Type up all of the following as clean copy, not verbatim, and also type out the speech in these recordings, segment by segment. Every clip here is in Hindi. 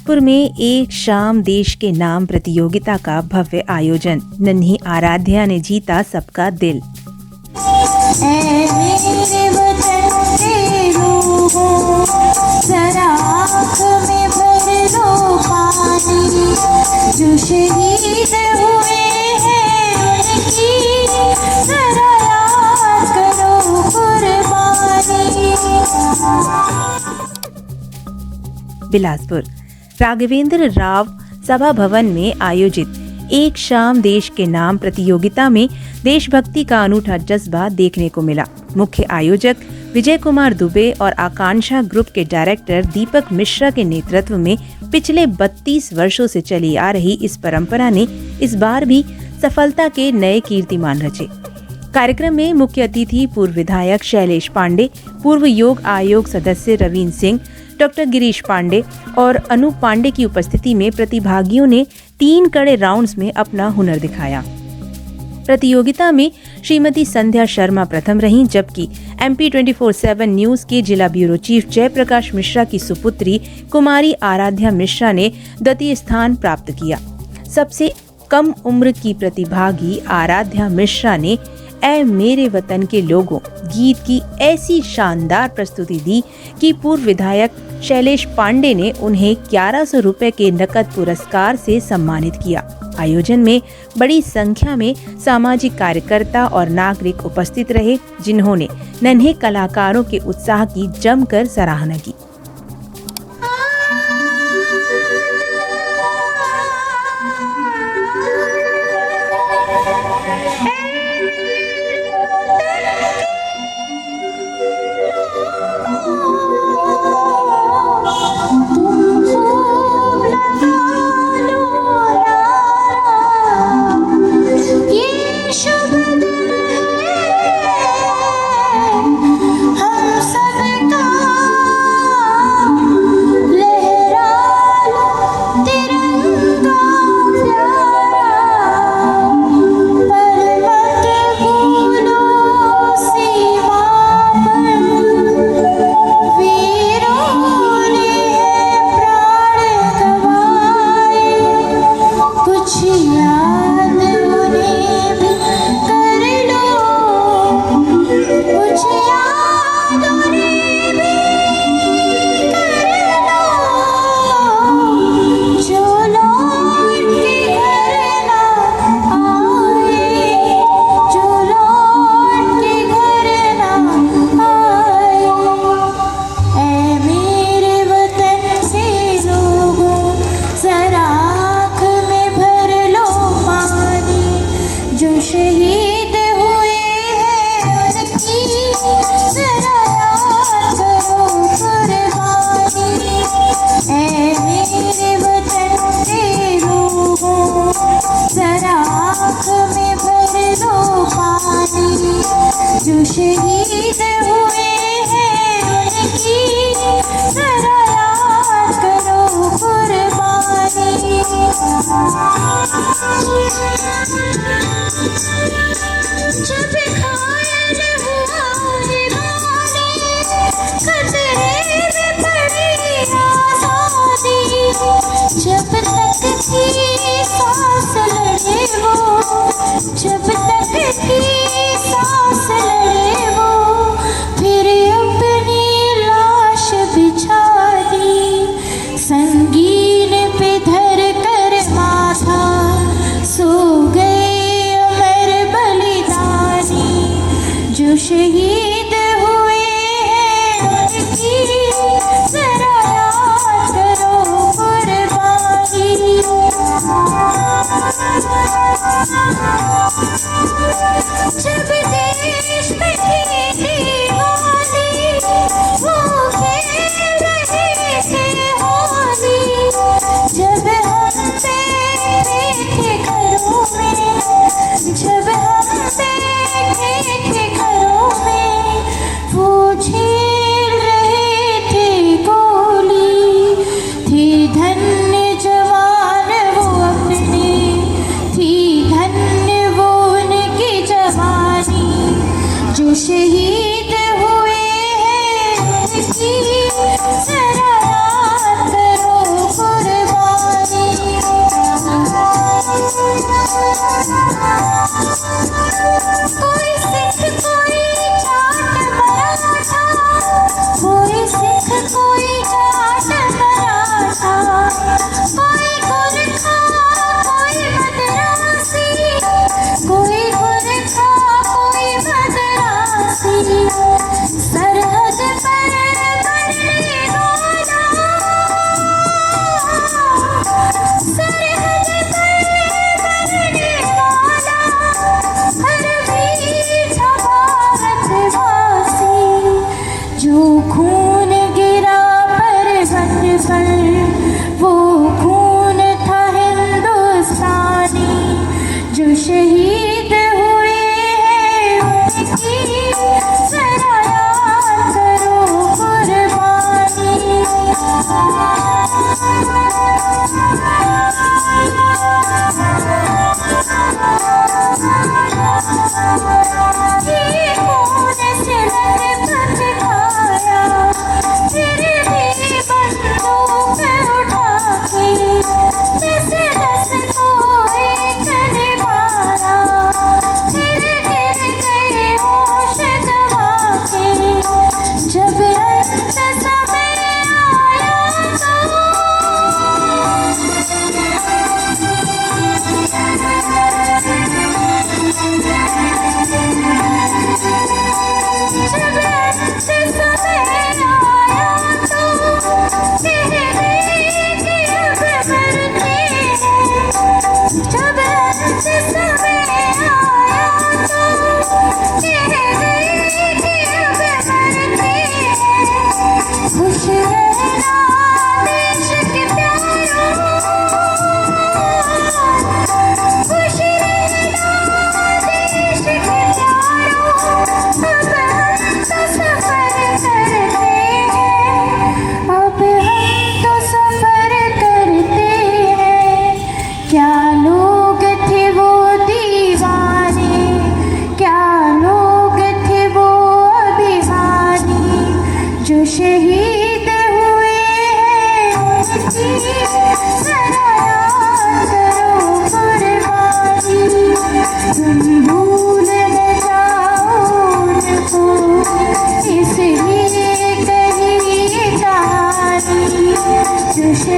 बिलासपुर में एक शाम देश के नाम प्रतियोगिता का भव्य आयोजन। नन्ही आराध्या ने जीता सबका दिल। जरा आँख में भर लो पानी, जो शहीद हुए हैं उनकी जरा याद करो कुर्बानी। बिलासपुर राघवेंद्र राव सभा भवन में आयोजित एक शाम देश के नाम प्रतियोगिता में देशभक्ति का अनूठा जज्बा देखने को मिला। मुख्य आयोजक विजय कुमार दुबे और आकांक्षा ग्रुप के डायरेक्टर दीपक मिश्रा के नेतृत्व में पिछले 32 वर्षों से चली आ रही इस परंपरा ने इस बार भी सफलता के नए कीर्तिमान रचे। कार्यक्रम में मुख्य अतिथि पूर्व विधायक शैलेश पांडे, पूर्व योग आयोग सदस्य रवीन सिंह, डॉक्टर गिरीश पांडे और अनूप पांडे की उपस्थिति में प्रतिभागियों ने 3 कड़े राउंड्स में अपना हुनर दिखाया। प्रतियोगिता में श्रीमती संध्या शर्मा प्रथम रहीं, जबकि MP 24/7 न्यूज के जिला ब्यूरो चीफ जयप्रकाश मिश्रा की सुपुत्री कुमारी आराध्या मिश्रा ने द्वितीय स्थान प्राप्त किया। सबसे कम उम्र की प्रतिभागी आराध्या मिश्रा ने ऐ मेरे वतन के लोगों गीत की ऐसी शानदार प्रस्तुति दी कि पूर्व विधायक शैलेश पांडे ने उन्हें 1100 रुपए के नकद पुरस्कार से सम्मानित किया। आयोजन में बड़ी संख्या में सामाजिक कार्यकर्ता और नागरिक उपस्थित रहे, जिन्होंने नन्हे कलाकारों के उत्साह की जमकर सराहना की। जो शहीद हुए हैं उनकी जरा याद करो कुर्बानी। जब घायल हुआ दीवानी, खतरे में पड़ी आज़ादी, जब तक थी सांस लड़े वो, जब तक थी सांस लड़े वो, फिर अपनी लाश बिछा दी, संगीन पे धर कर माथा, सो गए अमर बलिदानी, जो शहीद हुए हैं उनकी जरा याद करो कुर्बानी। जब देश पे थी दीवानी, वो खेल रहे थे होली,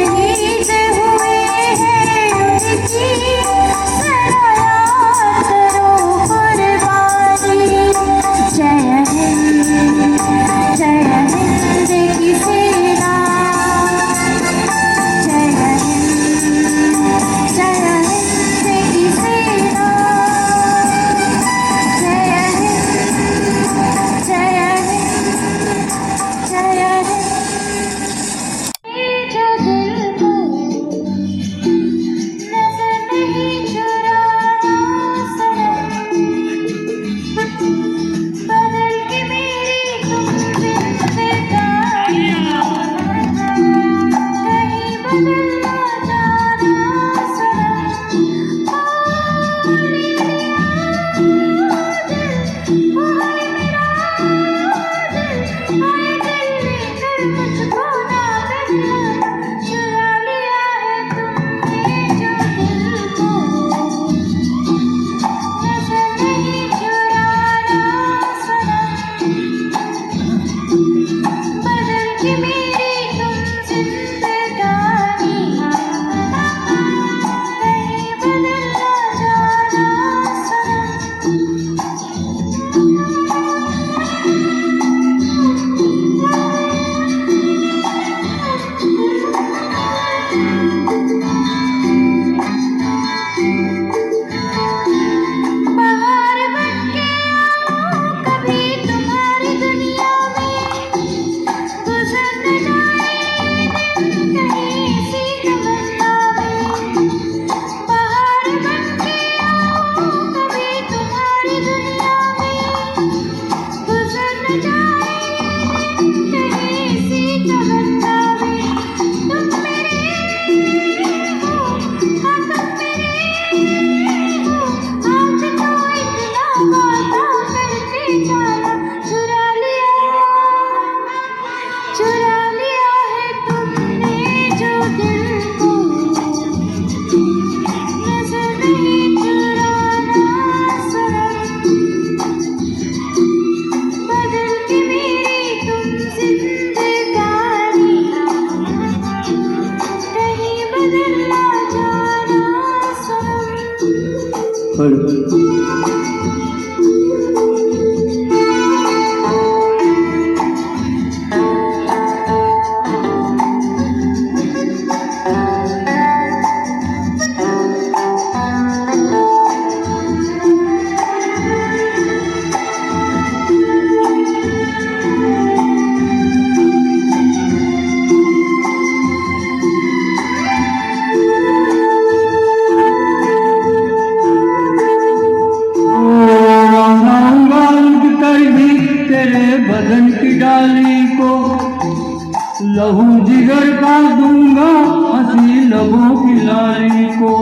शहीद हुए हैं उनकी जरा याद करो कुर्बानी। जय हिंद की सेना, जय हिंद की सेना, जय हिंद जय हिंद। जो दिल को नजर नहीं चुराना सनम, बदल के मेरी तुम जिंदगानियाँ, कहीं बदल ना जाना सनम। ओ मेरा दिल, ओ हाय मेरा दिल, हाय दिल लेकर मुझको ना बहलाना। चुरा लिया है तुमने जो दिल को, नजर नहीं चुराना सनम, बदल के मेरी तुम जिंदगानियाँ, कहीं बदल ना जाना सनम। बाहर बनके आओ कभी तुम्हारी दुनिया में, गुजर न जाए दिन कहीं सी तमन्ना में। बाहर बनके आओ कभी तुम्हारी दुनिया में, गुजर न जाए दिन कहीं सी तमन्ना में। तुम मेरे हो, हाँ तुम मेरे हो, आज तो इतना वादा करके जाना। चुरा लिया है तुमने जो दिल को, नजर नहीं चुराना सनम, बदल के मेरी तुम जिंदगानियाँ, कहीं बदल ना जाना सनम। तेरे बदन की डाली को लहू जिगर का दूंगा, हंसी लबों की लाली को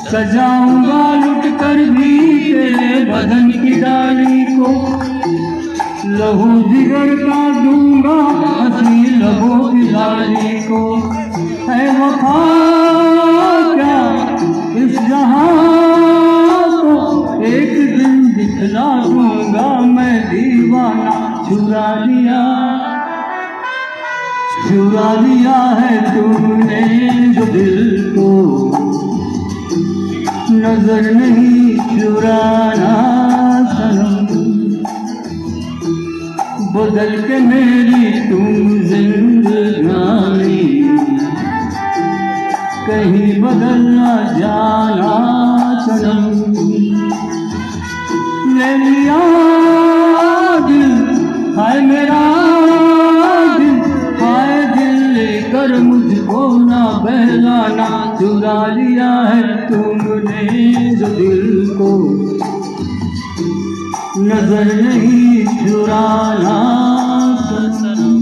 सजाऊंगा लुट कर भी तेरे बदन की डाली को। लहू जिगर का दूंगा, हंसी लबों की लाली को। है वफा क्या इस जहां को, एक दिन दिखला दूंगा मैं दीवाना। चुरा लिया है तुमने जो दिल को, नजर नहीं चुराना सनम, बदल के मेरी तुम जिंदगानी, कहीं बदल ना जाना सनम। ले लिया दिल, हाय मेरा दिल, हाय दिल लेकर मुझको ना बहलाना। चुरा लिया है तुमने जो दिल को, नजर नहीं चुराना सनम।